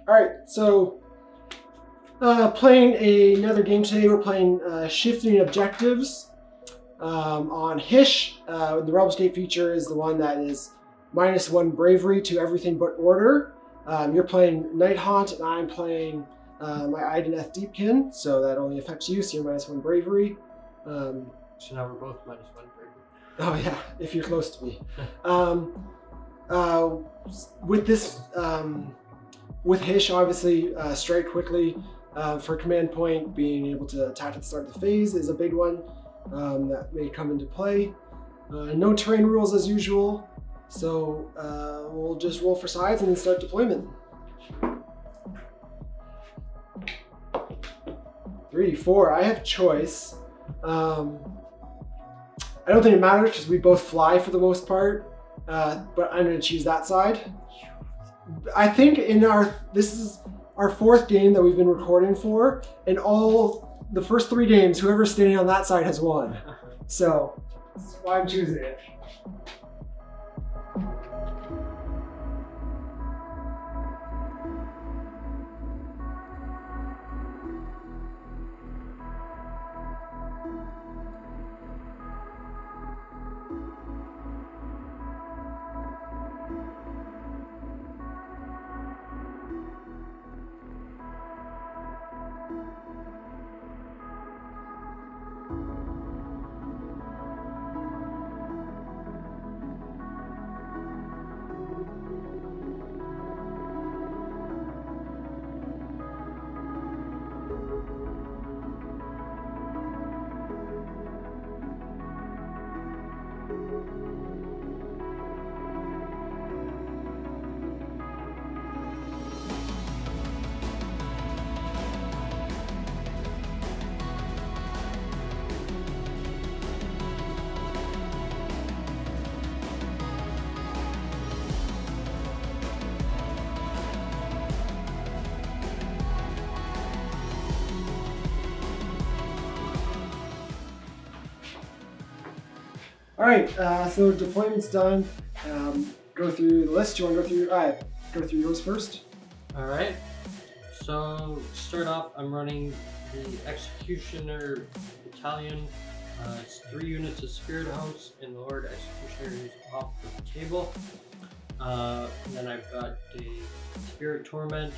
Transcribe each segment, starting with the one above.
Alright, so playing another game today. We're playing Shifting Objectives on Hish. The Realm Escape feature is the one that is -1 bravery to everything but order. You're playing Nighthaunt and I'm playing my Idoneth Deepkin, so that only affects you, so you're -1 bravery. So now we're both -1 bravery. Oh yeah, if you're close to me. With this, with Hish, obviously, strike quickly for command point, being able to attack at the start of the phase is a big one that may come into play. No terrain rules as usual, so we'll just roll for sides and then start deployment. 3, 4, I have choice. I don't think it matters because we both fly for the most part, but I'm going to choose that side. I think this is our 4th game that we've been recording for, and the first 3 games, whoever's standing on that side has won. So that's why I'm choosing it. All right, so deployment's done. Go through the list. You want to go through yours first? All right. So start off, I'm running the Executioner Battalion. It's 3 units of Spirit House and the Lord Executioner who's off the table. Then I've got the Spirit Torment,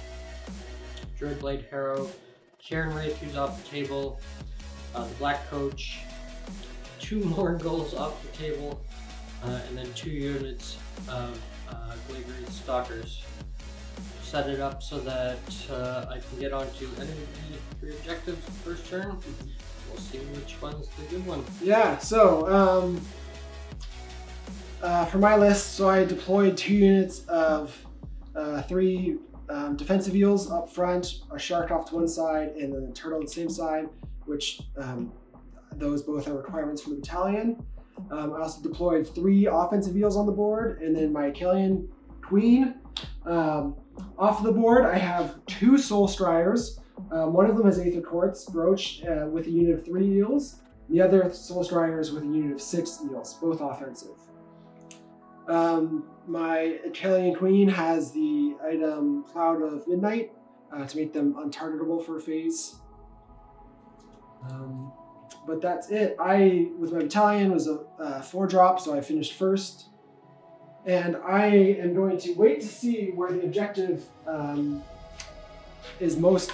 Dreadblade Harrow, Karen Wraith who's off the table, the Black Coach, 2 more goals off the table, and then 2 units of Glagrate Stalkers. Set it up so that I can get onto any of the 3 objectives first turn. We'll see which one's the good one. Yeah, so for my list, so I deployed 2 units of 3 defensive eels up front, a shark off to one side, and then a turtle on the same side, which those both are requirements for the battalion. I also deployed 3 offensive eels on the board, and then my Kalian Queen. Off the board, I have 2 Soul Striders. One of them has Aether Quartz Brooch with a unit of 3 eels. The other Soul Striders with a unit of 6 eels, both offensive. My Kalian Queen has the item Cloud of Midnight to make them untargetable for a phase. But that's it. With my battalion, was a 4-drop, so I finished first. And I am going to wait to see where the objective is most,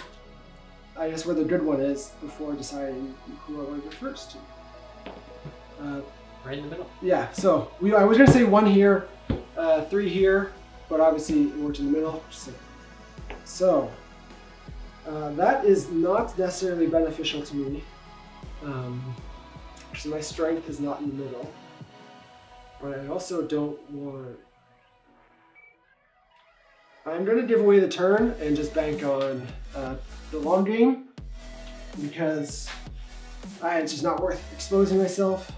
I guess where the good one is, before deciding who I want to go first. Right in the middle. Yeah, so I was going to say 1 here, 3 here, but obviously it worked in the middle. So that is not necessarily beneficial to me. So my strength is not in the middle, but I also don't want. I'm going to give away the turn and just bank on the long game because it's just not worth exposing myself.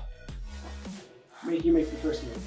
Make the first move.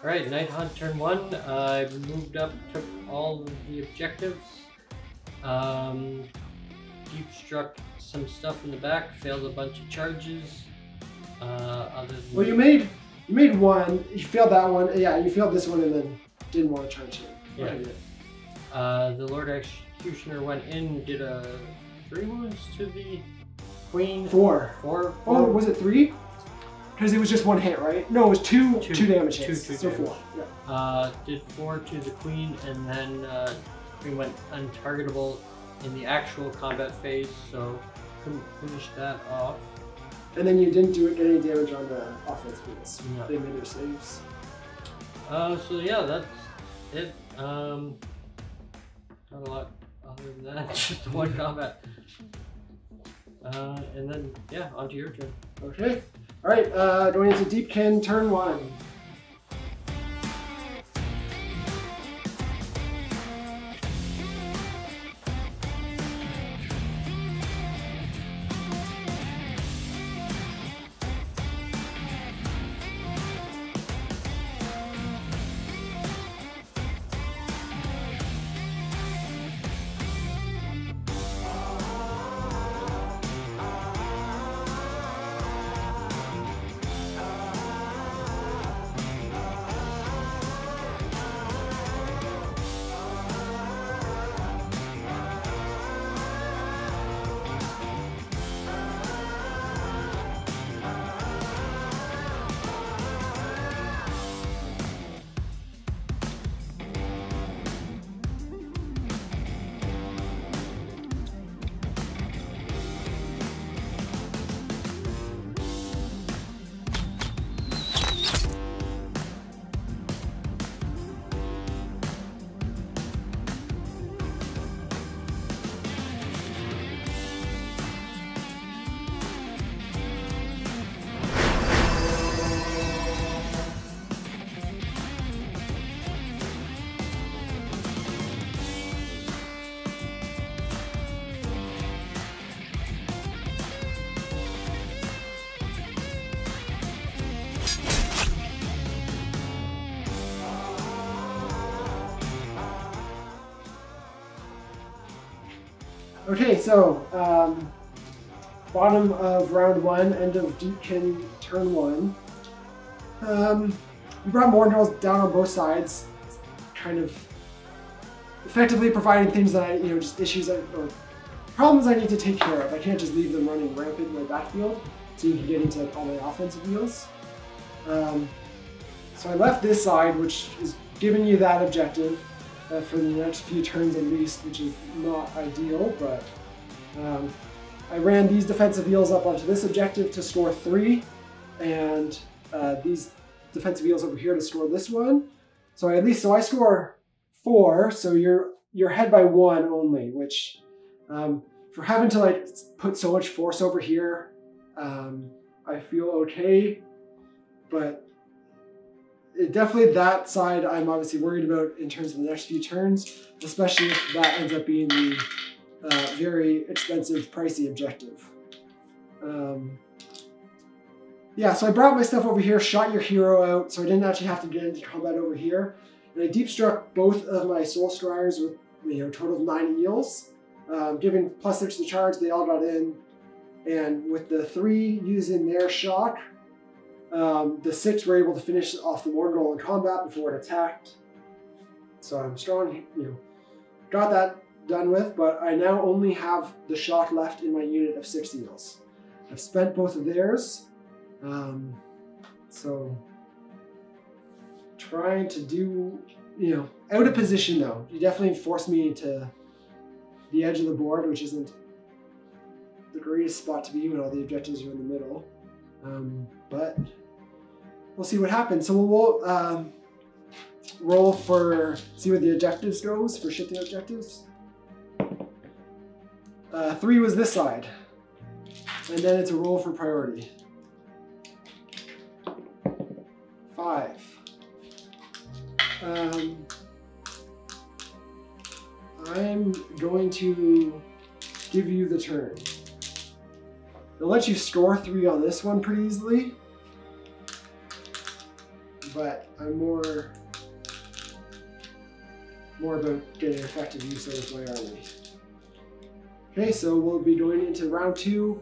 Alright, Nighthaunt turn 1. I moved up, took all of the objectives. Deep struck some stuff in the back, failed a bunch of charges. Other than Well, you made one, you failed that one, yeah, you failed this one and then didn't want to charge it. Yeah. Okay, The Lord Executioner went in, did a 3 wounds to the Queen. Four. Oh, was it 3? Because it was just one hit, right? No, it was two damage hits. Two so damage. 4. Yeah. Did 4 to the Queen, and then Queen went untargetable in the actual combat phase, so couldn't finish that off. And then you didn't do any damage on the offense units. No. They made their saves. So yeah, that's it. Not a lot other than that, just the one combat. And then, yeah, onto your turn. Okay. Alright, going into Deepkin, turn 1. Okay, so bottom of round 1, end of Deepkin turn 1. We brought more girls down on both sides, kind of effectively providing things that I, just issues or problems I need to take care of. I can't just leave them running rampant in my backfield, so you can get into all my offensive wheels. So I left this side, which is giving you that objective. For the next few turns at least, which is not ideal, but I ran these defensive wheels up onto this objective to score 3, and these defensive wheels over here to score this one. So I score 4, so you're ahead by 1 only, which for having to put so much force over here, I feel okay, but definitely that side I'm obviously worried about in terms of the next few turns, especially if that ends up being the very expensive, pricey objective. Yeah, so I brought my stuff over here, shot your hero out, so I didn't actually have to get into combat over here. And I deep struck both of my soul scryers with a total of 9 eels, giving +6 to charge. They all got in, and with the 3 using their shock, the 6 were able to finish off the Morgul in combat before it attacked. So I'm strong, got that done with, but I now only have the shock left in my unit of 6 eels. I've spent both of theirs, so trying to do, out of position though. You definitely forced me to the edge of the board, which isn't the greatest spot to be when all the objectives are in the middle. But we'll see what happens. So we'll roll for, see where the objectives goes for shifting objectives. 3 was this side. And then it's a roll for priority. 5. I'm going to give you the turn. I'll let you score 3 on this one pretty easily. but I'm more about getting effective use out of my army. Okay, so we'll be going into round 2.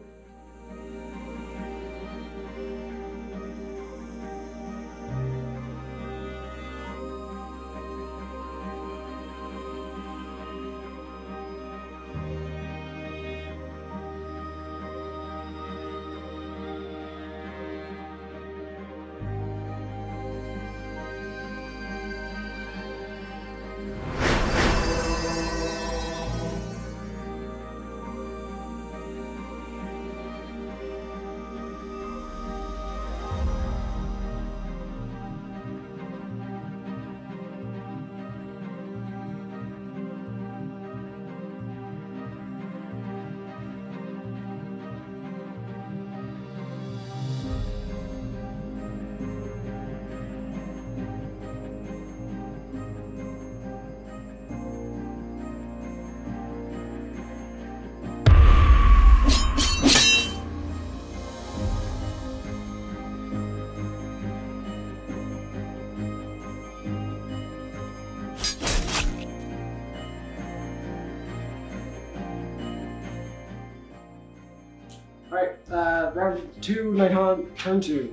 Alright, round 2, Nighthaunt, turn 2.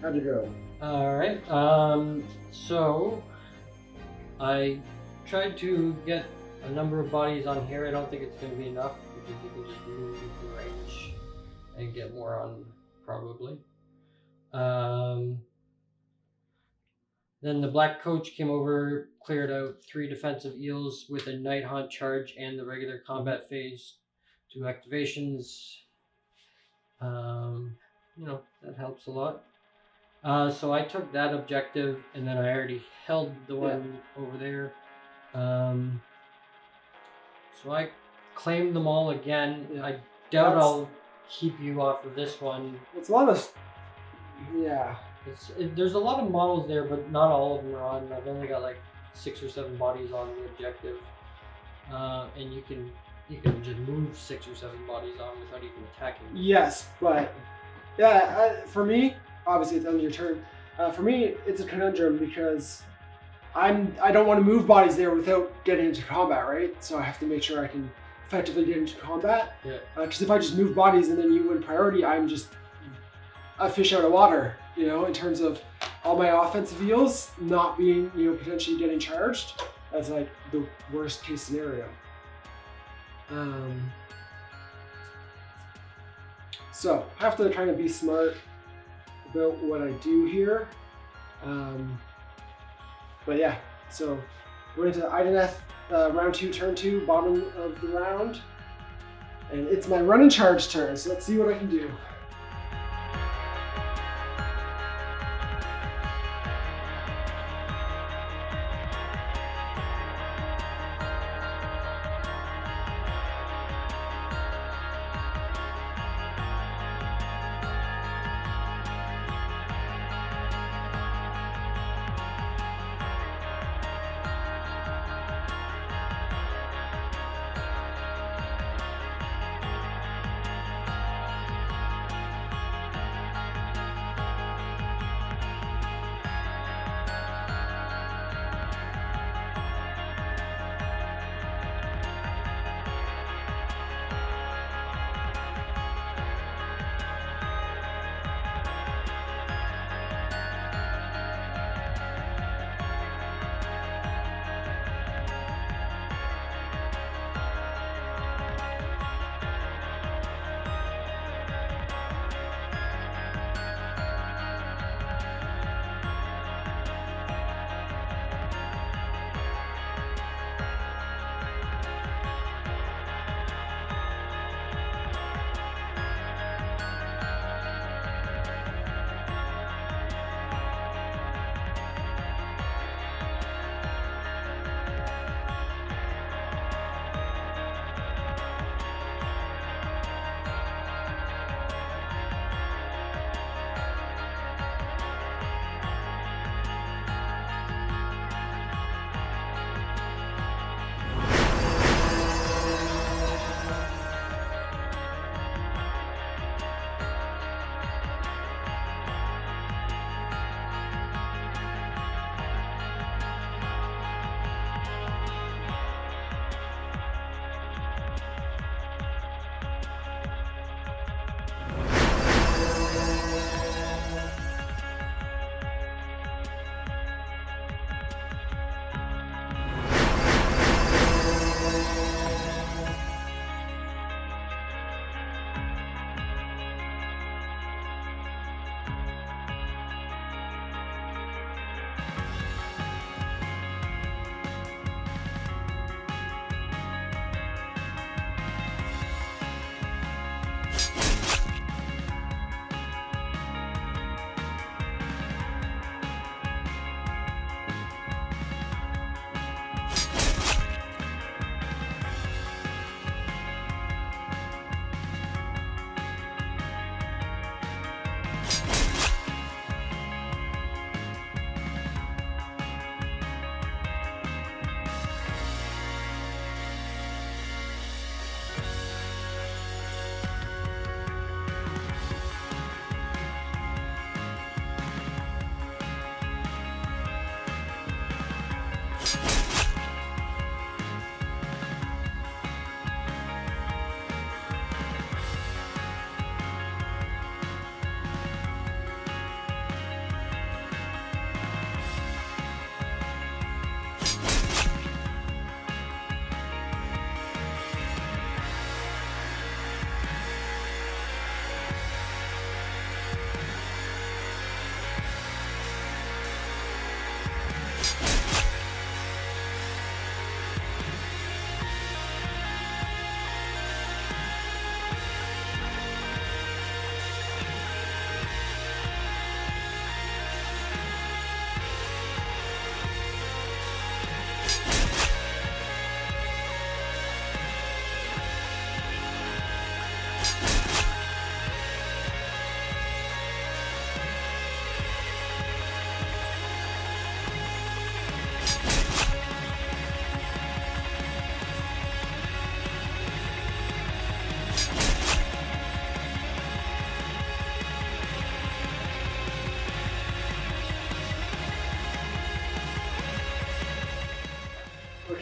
How'd you go? Alright, so I tried to get a number of bodies on here. I don't think it's going to be enough because you can just move the range and get more on, probably. Then the Black Coach came over, cleared out 3 defensive eels with a Nighthaunt charge and the regular combat phase 2 activations. You know, that helps a lot. So I took that objective, and then I already held the one over there. So I claimed them all again. Yeah. I doubt I'll keep you off of this one. It's a lot of... Yeah. There's a lot of models there, but not all of them are on. I've only got like 6 or 7 bodies on the objective. And you can just move 6 or 7 bodies on without even attacking. Yes, but yeah, for me, obviously it's under your turn. For me, it's a conundrum because I don't want to move bodies there without getting into combat, right? So I have to make sure I can effectively get into combat. Yeah. Because if I just move bodies and then you win priority, I'm just a fish out of water, you know, in terms of all my offensive eels not being, you know, potentially getting charged. That's like the worst case scenario. So I have to kind of be smart about what I do here. But yeah, so we're into Idoneth, round 2, turn 2, bottom of the round. And it's my run and charge turn, so let's see what I can do.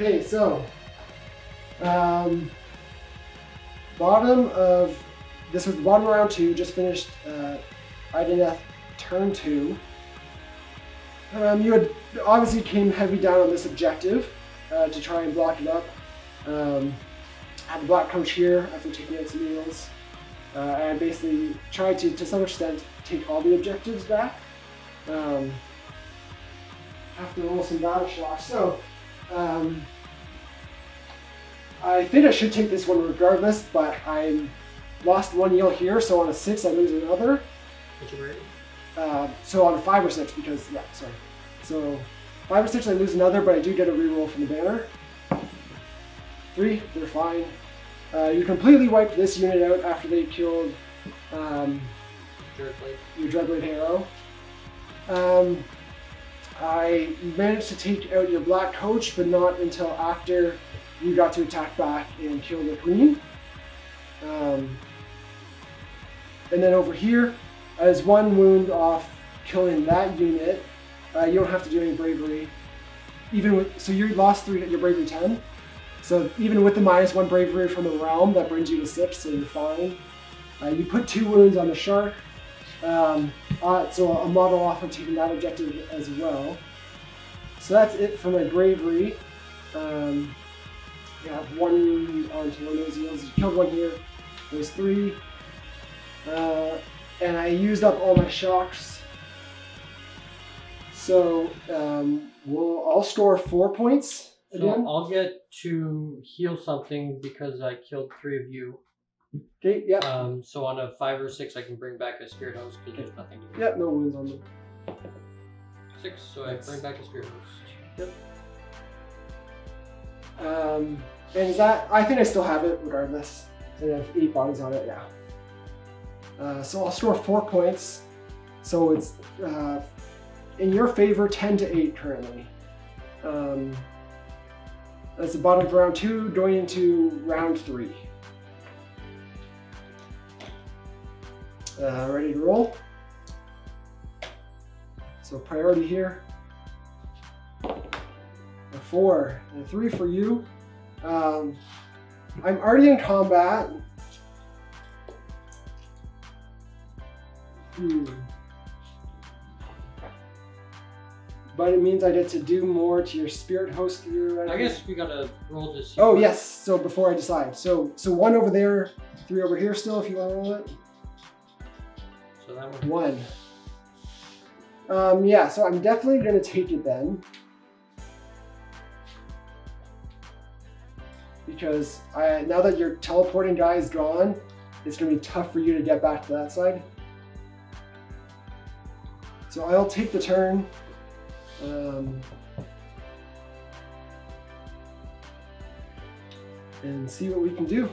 Okay, so bottom of this was the bottom of round 2. Just finished Idoneth turn 2. You had obviously came heavy down on this objective to try and block it up. Had the black coach here after taking out some eels, and basically tried to some extent take all the objectives back. Have to roll some battle shock. So. I think I should take this one regardless, but I lost one eel here, so on a 6 I lose another. What's your rating? So on a 5 or 6, because, yeah, sorry. So 5 or 6 I lose another, but I do get a reroll from the banner. 3, they're fine. You completely wiped this unit out after they killed your Dreadblade Harrow. I managed to take out your black coach, but not until after you got to attack back and kill the queen. And then over here, as one wound off killing that unit, you don't have to do any bravery. Even with, so you lost 3 at your bravery 10. So even with the -1 bravery from the realm, that brings you to 6, so you're fine. You put 2 wounds on the shark. So a model off of taking that objective as well. So that's it for my bravery. You have 1 wound onto one of those eels. You killed 1 here. There's 3. And I used up all my shocks. So I'll score 4 points again. So I'll get to heal something because I killed 3 of you. Okay, yep. So on a 5 or 6, I can bring back a spirit host because there's nothing to do. Yep, no wounds on them. 6, so I bring back a spirit host. Yep. And is that? I think I still have it regardless. I have 8 bodies on it, yeah. So I'll score 4 points. So it's in your favor, 10 to 8 currently. That's the bottom of round 2, going into round 3. Ready to roll. So priority here. A 4 and a 3 for you. I'm already in combat. But it means I get to do more to your spirit host through. I guess we gotta roll this. Oh yes. So before I decide, so 1 over there, 3 over here still. If you want to roll it. So that 1. Yeah. So I'm definitely gonna take it then. Because now that your teleporting guy is gone, it's going to be tough for you to get back to that side. So I'll take the turn. And see what we can do.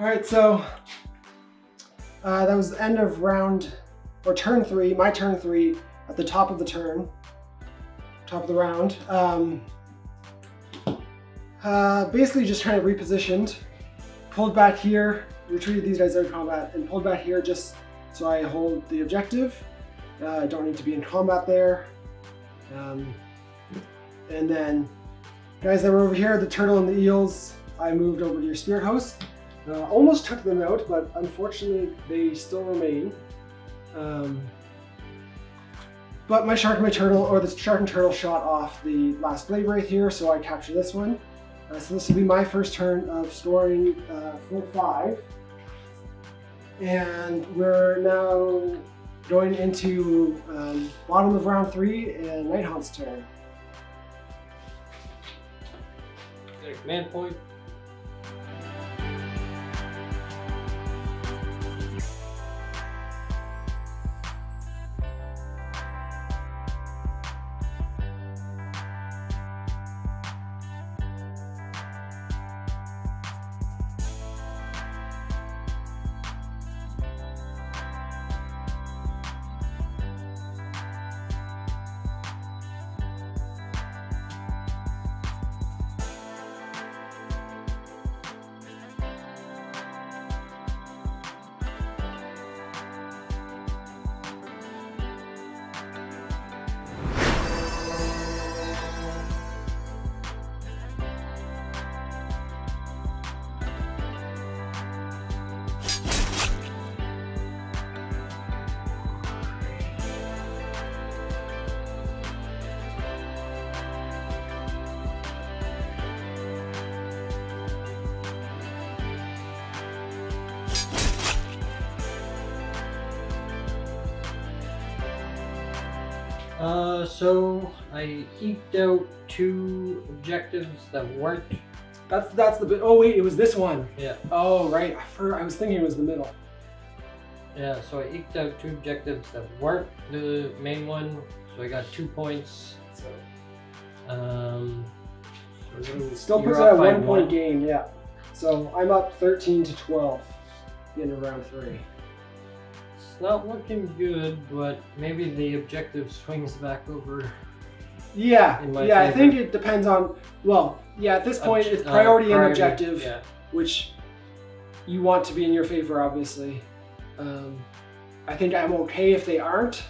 All right, so that was the end of round, or turn 3, my turn 3, at the top of the turn, top of the round. Basically just trying to repositioned, pulled back here, retreated these guys out of combat, and pulled back here just so I hold the objective. I don't need to be in combat there. And then guys that were over here, the turtle and the eels, I moved over to your spirit house. Almost took them out, but unfortunately they still remain. But my shark and my turtle, or the shark and turtle, shot off the last blade wraith here, so I captured this one. So this will be my first turn of scoring full 5. And we're now going into bottom of round 3 and Nighthaunt's turn. Get a command point. So I eked out 2 objectives that weren't. That's the bit. Oh wait, it was this one. Yeah. Oh right, I was thinking it was the middle. Yeah, so I eked out 2 objectives that weren't the main one, so I got 2 points. So Still puts it at 1 point gain, yeah. So I'm up 13 to 12 into round 3. It's not looking good, but maybe the objective swings back over. Yeah, favor. I think it depends on, well, yeah, at this point it's priority and objective, yeah. Which you want to be in your favor, obviously. I think I'm okay if they aren't.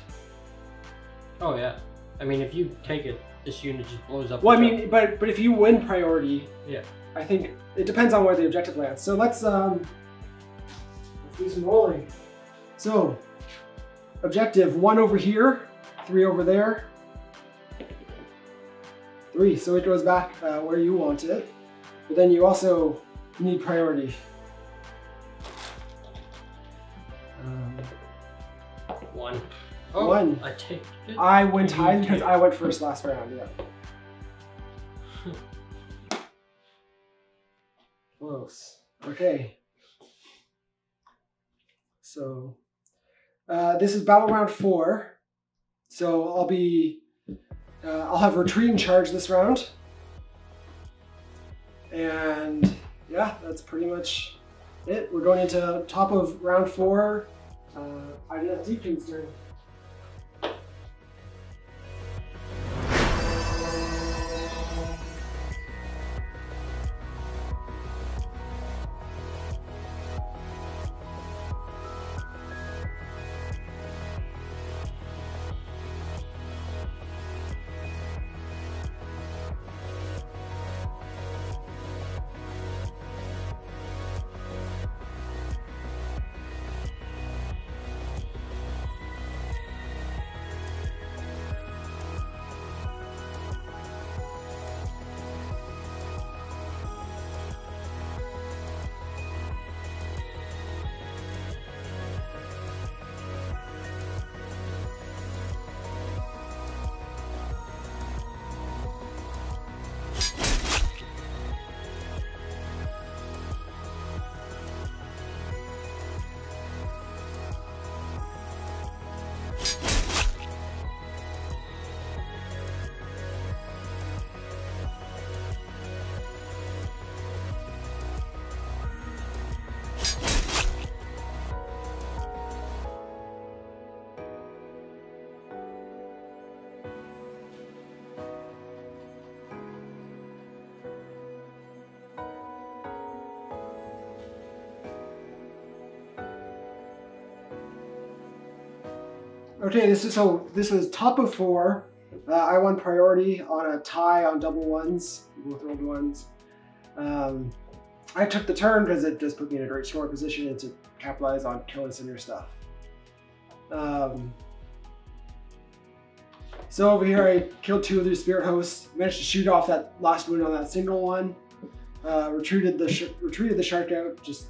Oh yeah, I mean if you take it, this unit just blows up. Well, I mean, but if you win priority, yeah, I think it depends on where the objective lands. So let's do some rolling. So, objective 1 over here, 3 over there, 3. So it goes back where you want it, but then you also need priority. 1. Oh, 1. I take it. I win tied because I went first last round. Yeah. Close. Okay. So this is battle round 4. So I'll have retreat and charge this round. And yeah, that's pretty much it. We're going into top of round 4. Idoneth Deepkin's turn. Okay, this is top of 4. I won priority on a tie on double ones. We both rolled ones. I took the turn because it just put me in a great score position to capitalize on killing some of your stuff. So over here, I killed 2 of their spirit hosts. Managed to shoot off that last wound on that single one. Retreated the shark out. Just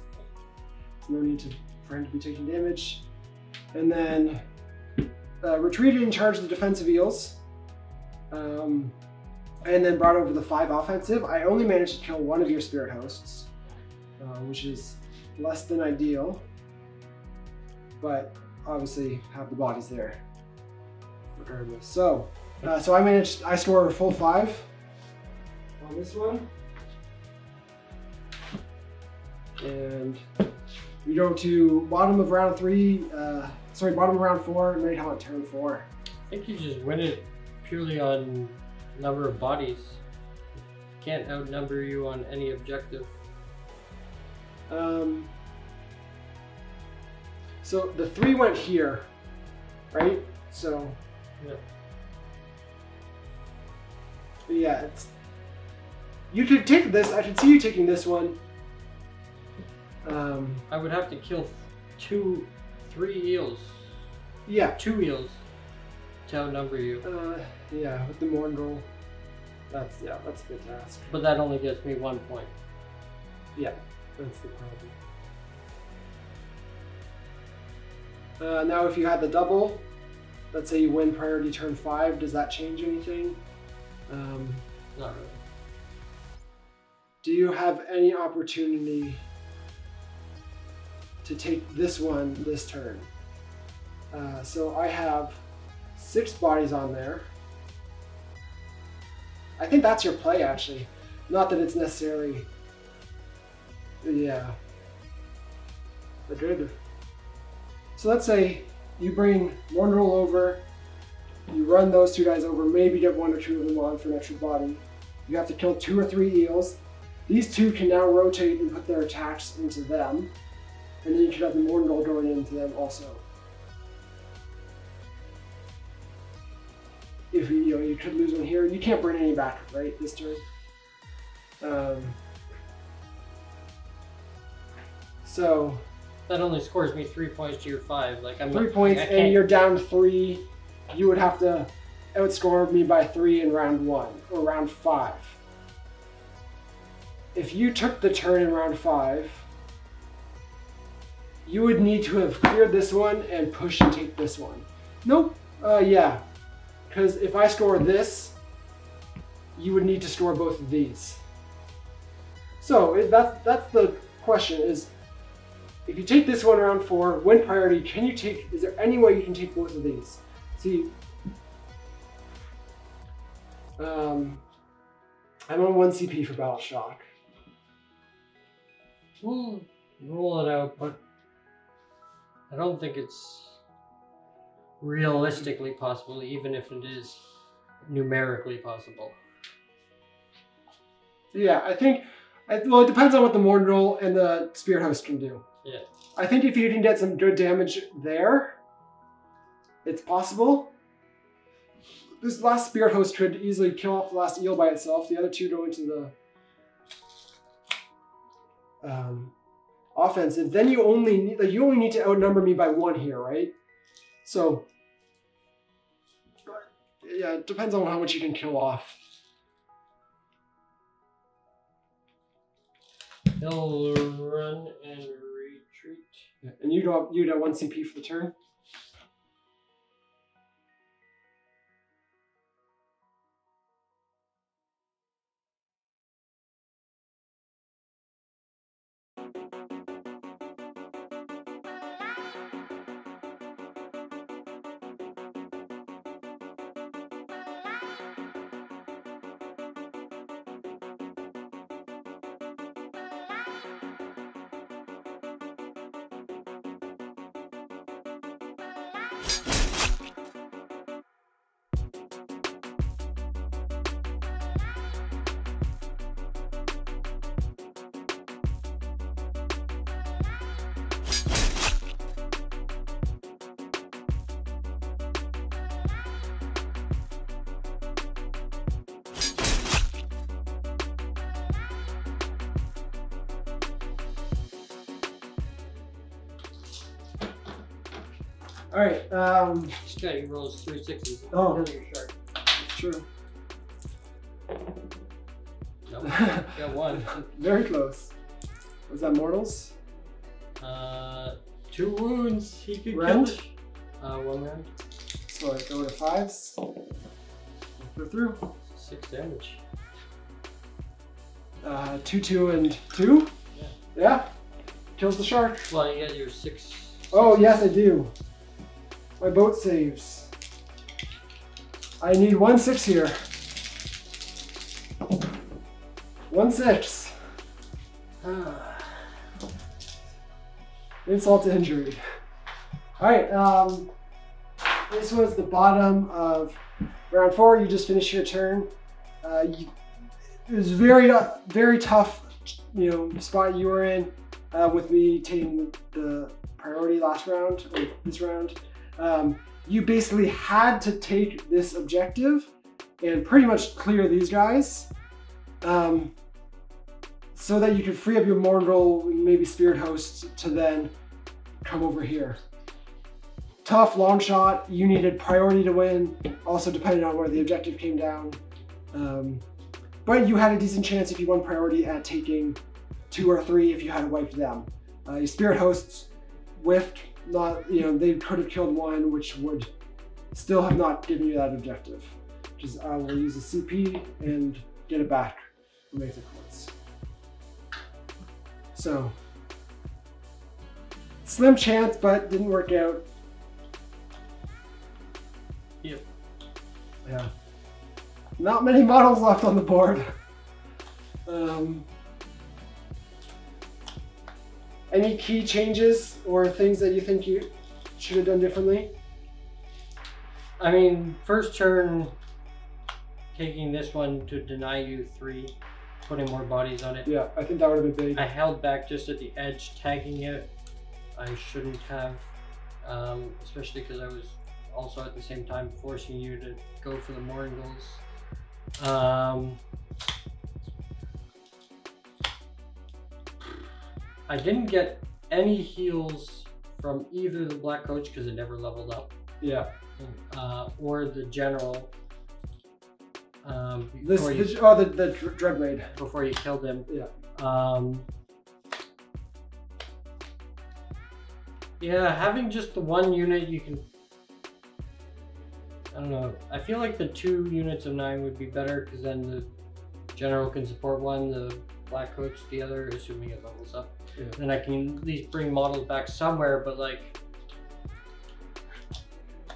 no need for him to be taking damage. And then retreated and charged the defensive eels. And then brought over the 5 offensive. I only managed to kill 1 of your spirit hosts, which is less than ideal, but obviously have the bodies there regardless. So I score a full 5 on this one. And we go to bottom of round 4, Nighthaunt turn 4. I think you just win it purely on number of bodies. Can't outnumber you on any objective. So the 3 went here, right? So yeah, you could take this. I could see you taking this one. I would have to kill 3 eels. Yeah, 2 eels to outnumber you. Yeah, with the Morndrol. That's a good task. But that only gets me 1 point. Yeah, that's the problem. Now if you had the double, let's say you win priority turn 5, does that change anything? Not really. Do you have any opportunity to take this one this turn? So I have 6 bodies on there. I think that's your play, actually. Not that it's necessarily, yeah, but good. So let's say you bring Morndrol over, you run those 2 guys over, maybe get 1 or 2 of them on for an extra body. You have to kill 2 or 3 eels. These 2 can now rotate and put their attacks into them, and then you could have the Morndrol going into them also. If you could lose one here, you can't bring any back, right, this turn. So that only scores me 3 points to your 5. Like 3 points, and you're down 3. You would have to outscore me by 3 in round 1 or round 5. If you took the turn in round 5, you would need to have cleared this one and push and take this one. Nope. Yeah. Because if I score this, you would need to score both of these. So that's the question: is if you take this one round 4, win priority, can you take? Is there any way you can take both of these? See, I'm on 1 CP for Battle Shock. We'll roll it out, but I don't think it's realistically possible, even if it is numerically possible. Yeah, I think, well, it depends on what the Morndrol and the Spirit Host can do. Yeah. I think if you can get some good damage there, it's possible. This last Spirit Host could easily kill off the last eel by itself. The other 2 go into the offensive. Then you only need to outnumber me by 1 here, right? So yeah, it depends on how much you can kill off. He'll run and retreat. Yeah. And you got 1 CP for the turn. All right. This guy rolls 3 6s. Oh. Kill your shark. It's true. Nope. Got 1. Very close. Was that mortals? 2 wounds. He could Round? kill it. 1 round. So I go to 5s. Go through. 6 damage. 2, 2, and 2? Yeah. Yeah. Kills the shark. Well, you got your 6. Oh, yes, I do. My boat saves. I need 1 6 here. 1 6. Insult to injury. Alright, this was the bottom of round 4. You just finished your turn. It was very tough, spot you were in with me taking the priority last round, or this round. You basically had to take this objective and pretty much clear these guys so that you could free up your Morndrol, maybe Spirit Hosts, to then come over here. Tough, long shot. You needed priority to win, also depending on where the objective came down. But you had a decent chance if you won priority at taking 2 or 3 if you had wiped them. Your Spirit Hosts whiffed, they could have killed 1, which would still have not given you that objective. Which is, I will use a CP and get it back from Aether Quartz. So, slim chance, but didn't work out. Yep. Yeah. Not many models left on the board. Any key changes or things that you think you should have done differently? I mean, first turn, taking this one to deny you 3, putting more bodies on it. Yeah, I think that would have been big. I held back just at the edge, tagging it. I shouldn't have, especially because I was also at the same time forcing you to go for the Morngulls. I didn't get any heals from either the Black Coach because it never leveled up. Yeah. Or the General. The Dreadblade. Before you killed him. Yeah. Yeah, having just the 1 unit you can... I don't know. I feel like the 2 units of 9 would be better because then the General can support 1, the Black Coach the other, assuming it levels up. Yeah. Then I can at least bring models back somewhere, but like...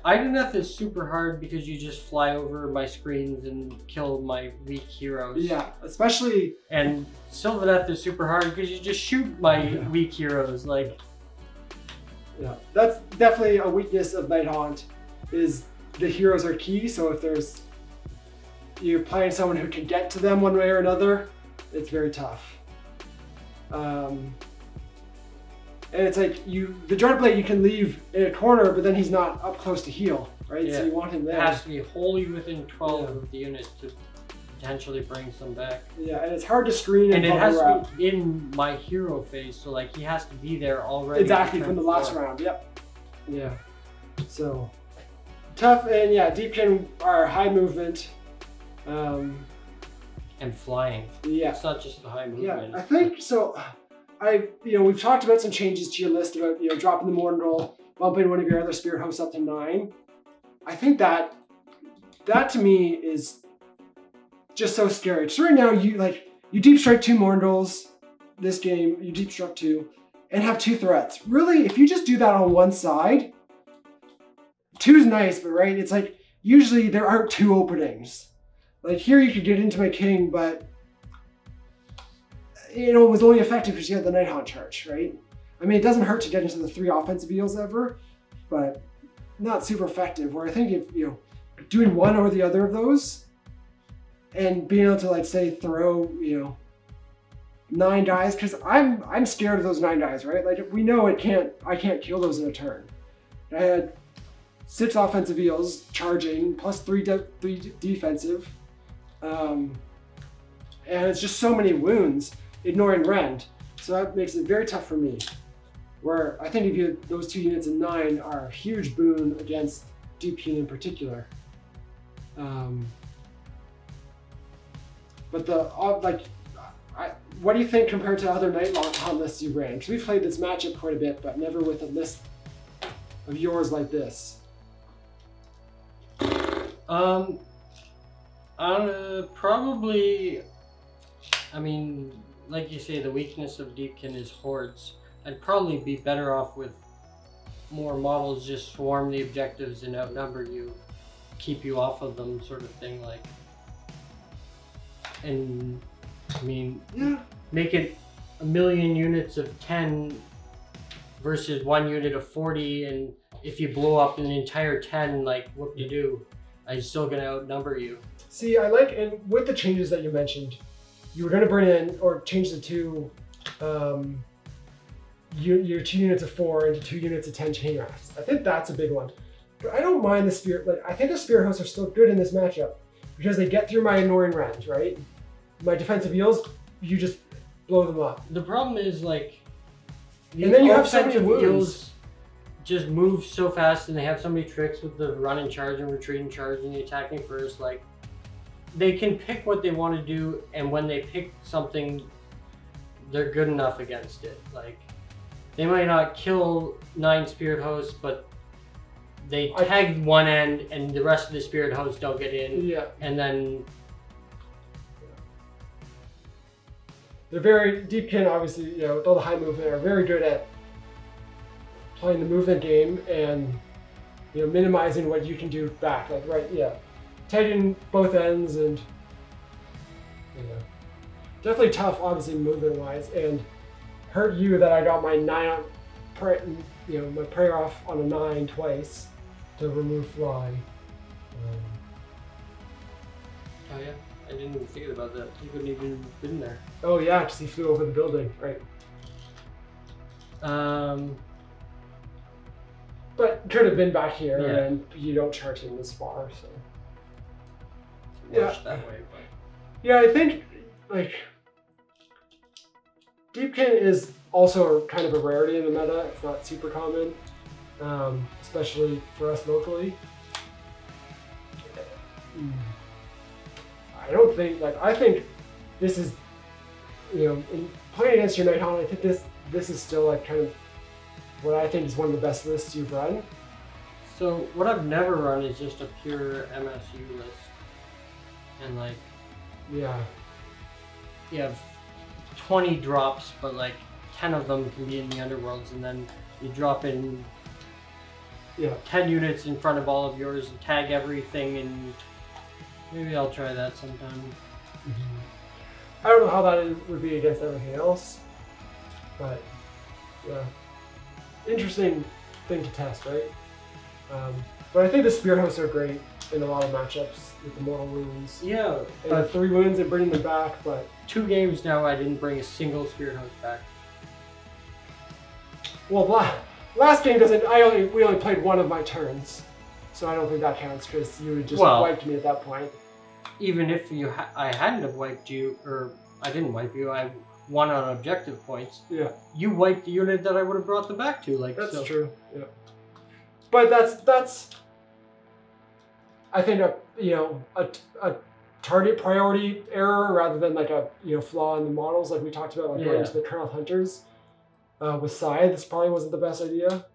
Idoneth is super hard because you just fly over my screens and kill my weak heroes. Yeah, especially... And Sylvaneth is super hard because you just shoot my weak heroes, like... Yeah, that's definitely a weakness of Nighthaunt, is the heroes are key, so if you're playing someone who can get to them one way or another, it's very tough. And it's like, the Dreadblade you can leave in a corner, but then he's not up close to heal, right? Yeah. So you want him there. It has to be wholly within 12 of the unit to potentially bring some back. Yeah, and it's hard to screen and it has to be in my hero phase, so like he has to be there already. Exactly, from the last round, yep. Yeah, so tough, and yeah, Deepkin are high movement. And flying. Yeah. It's not just the high movement. Yeah, I think so. We've talked about some changes to your list about, dropping the Morndrol, bumping one of your other Spirit Hosts up to 9. I think that to me is just so scary. So right now, you deep strike 2 Morndrols this game, you deep strike 2, and have 2 threats. Really, if you just do that on one side, 2 is nice, but right, it's like, usually there aren't 2 openings. Like here you could get into my king, but it was only effective because you had the Nighthaunt charge, right? I mean, it doesn't hurt to get into the 3 offensive heals ever, but not super effective. Where I think if, doing one or the other of those and being able to, like, say, throw, 9 dice, because I'm scared of those 9 dice, right? Like, we know I can't kill those in a turn. I had 6 offensive heals charging plus 3 defensive, and it's just so many wounds ignoring rend, so that makes it very tough for me. Where I think if you those 2 units in 9 are a huge boon against Deepkin in particular. But what do you think compared to other Nighthaunt lists you ran? Because we've played this matchup quite a bit, but never with a list of yours like this. Probably, I mean, like you say, the weakness of Deepkin is hordes. I'd probably be better off with more models just swarm the objectives and outnumber you, keep you off of them, sort of thing, like. And I mean, yeah, make it 1,000,000 units of 10 versus 1 unit of 40, and if you blow up an entire 10, like, what do you do? I'm still gonna outnumber you. See, I like, and with the changes that you mentioned, you were gonna bring in or change the 2 your 2 units of 4 into 2 units of 10 chain rafts. I think that's a big one. But I don't mind the spirit. Like, I think the spirit hosts are still good in this matchup because they get through my annoying range, right? My defensive eels, you just blow them up. The problem is, like, and then you have so many wounds. Eels just move so fast, and they have so many tricks with the run and charge and retreat and charge and the attacking first. Like, they can pick what they want to do, and when they pick something, they're good enough against it. Like, they might not kill 9 spirit hosts, but they tag one end, and the rest of the spirit hosts don't get in. Yeah. And then they're very Deepkin, obviously, you know, with all the high movement, are very good at playing the movement game and, you know, minimizing what you can do back. Like, right, yeah, tagging both ends, and you know, definitely tough, obviously, movement wise, and hurt you that I got my 9, you know, my prayer off on a 9 twice to remove fly. Oh yeah, I didn't even think about that. He couldn't even have been there. Oh yeah, because he flew over the building, right? But could have been back here, yeah. And you don't charge him this far, so. Works that way, but. Yeah, I think, like, Deepkin is also kind of a rarity in the meta. It's not super common, especially for us locally. I don't think, like, I think this is, you know, in playing against your Nighthaunt, I think this is still, like, kind of what I think is one of the best lists you've run. So what I've never run is just a pure MSU list, and like, yeah, you have 20 drops, but like 10 of them can be in the underworlds, and then you drop in 10 units in front of all of yours and tag everything, and maybe I'll try that sometime. I don't know how that would be against everything else, but yeah, interesting thing to test, right? But I think the spear hosts are great in a lot of matchups with the mortal wounds. Yeah, and the 3 wounds and bringing them back, but 2 games now I didn't bring a single spirit host back. Well, last game doesn't. We only played 1 of my turns, so I don't think that counts because you would just wiped me at that point. Even if I hadn't have wiped you, or I didn't wipe you, I won on objective points. Yeah. You wiped the unit that I would have brought them back to. Like, that's so. True. Yeah. But that's. I think a target priority error rather than like a flaw in the models, like we talked about, like going to the Colonel Hunters with Scythe. This probably wasn't the best idea.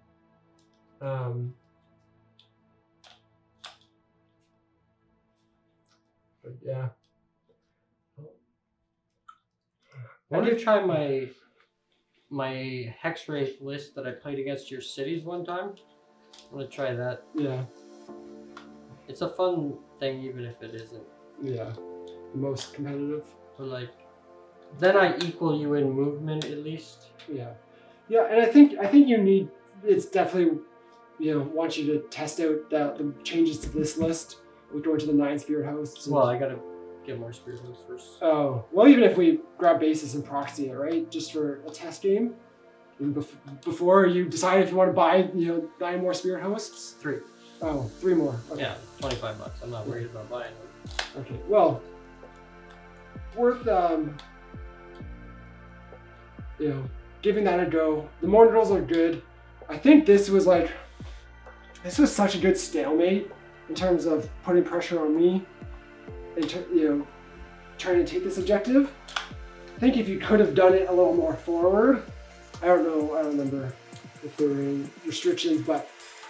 But yeah. Why don't you try my Hex Wraith list that I played against your cities one time? I'm gonna try that. Yeah. It's a fun thing, even if it isn't. Yeah. Most competitive. But like, then I equal you in movement at least. Yeah. Yeah, and I think you need. It's definitely, want you to test out the changes to this list. We're going to the 9 spirit hosts. Well, I gotta get more spirit hosts first. Oh, well, even if we grab bases and proxy it, right? Just for a test game. Before you decide if you want to buy, 9 more spirit hosts? 3. Oh, 3 more. Okay. Yeah, $25. I'm not worried about buying them. Okay, well, worth, giving that a go. The Morningals are good. I think this was such a good stalemate in terms of putting pressure on me and trying to take this objective. I think if you could have done it a little more forward, I don't remember if there were any restrictions, but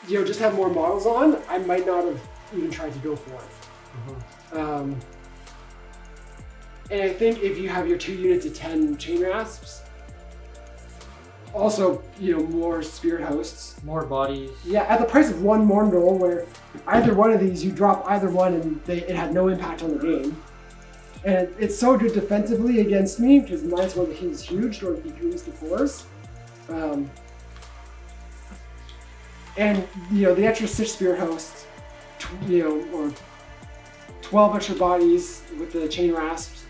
just have more models on, I might not have even tried to go for it. Mm-hmm. And I think if you have your 2 units of 10 chain rasps, also, more spirit hosts. More bodies. Yeah, at the price of 1 Morndol, where either one of these, you drop either one and it had no impact on the game. And it's so good defensively against me, because the -1 the king is huge, going from 3s to 4s. And, the extra 6 spirit hosts, or 12 extra bodies with the chain rasps,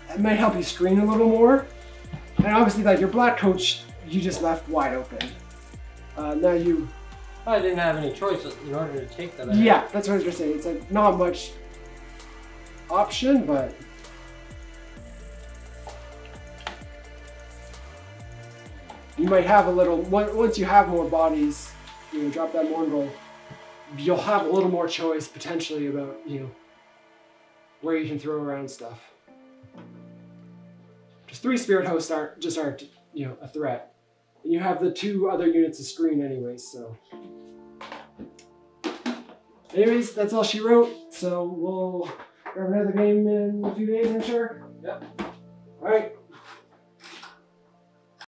that might help you screen a little more. And obviously, your black coach, you just left wide open. Now you... I didn't have any choice in order to take that. Yeah, that's what I was going to say. It's not much option, but... You might have a little... Once you have more bodies, drop that Morngal, you'll have a little more choice, potentially, about, where you can throw around stuff. Because 3 spirit hosts aren't a threat. And you have the 2 other units of screen anyways, so. Anyways, that's all she wrote. So we'll have another game in a few days, I'm sure. Yep. All right.